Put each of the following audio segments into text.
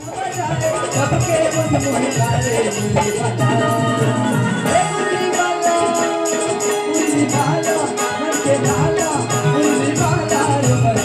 सबके मन मोह लारे मुरली वाला मुरली वाला मुरली वाला मन के लाला मुरली वाला रे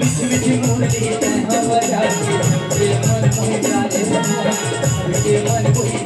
मुरली मुरली तैं बजाई मन मोह लारे सबके मन मोह